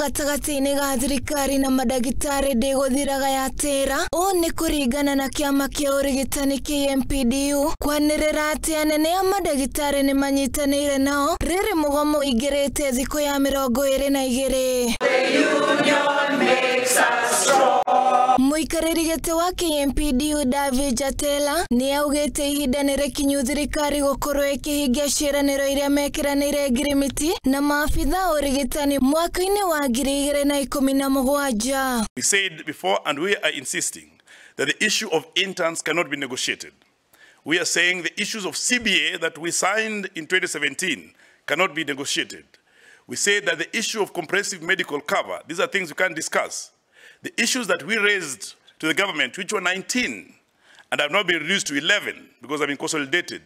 gatagati-inĩ ga thirikari na mandagitari ndĩgũthiraga yatĩra. Ũũ nĩ kũringana na Kiama kĩa Urigitani Kmpdu kwanĩrĩra atĩ anene a mandagitari nĩ manyitanĩire nao rĩrĩ mũgomo ingĩrĩte thikũ ya 22. Mũikarĩri gĩtĩ wa Kmpdu David Jatela nĩ augĩte ihinda nĩ rĩkinyu thirikari gũkorwo ĩkĩhingia ciĩranĩro iria mekĩranĩire ngirimiti na maabitha Urigitani mwaka-inĩ wa 2017. We said before, and we are insisting, that the issue of interns cannot be negotiated. We are saying the issues of CBA that we signed in 2017 cannot be negotiated. We said that the issue of comprehensive medical cover, these are things we can't discuss. The issues that we raised to the government, which were 19, and have now been reduced to 11 because they've been consolidated,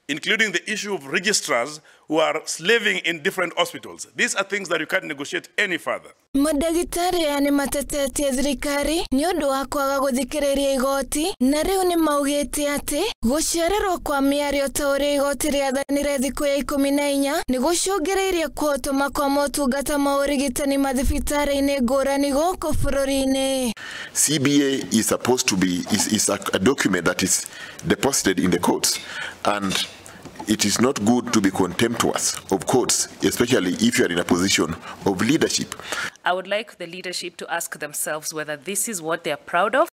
including the issue of registrars who are slaving in different hospitals. These are things that you can't negotiate any further. Mandagitari nĩ matetetie thirikari nĩ ũndũ wa kwaga gũthikĩrĩria igoti, na rĩu nĩ maugĩte atĩ gũcererwo kwa mĩario ta ũrĩa igoti rĩathanire thikũ ya 14 nĩ gũcũngĩrĩirie kũhotoma kwa motungata ma ũrigitani mathibitarĩ-inĩ ngũrani gũkũ bũrũri-inĩ. CBA is supposed to be is a document that is deposited in the courts, and it is not good to be contemptuous of courts, especially if you are in a position of leadership. I would like the leadership to ask themselves whether this is what they are proud of.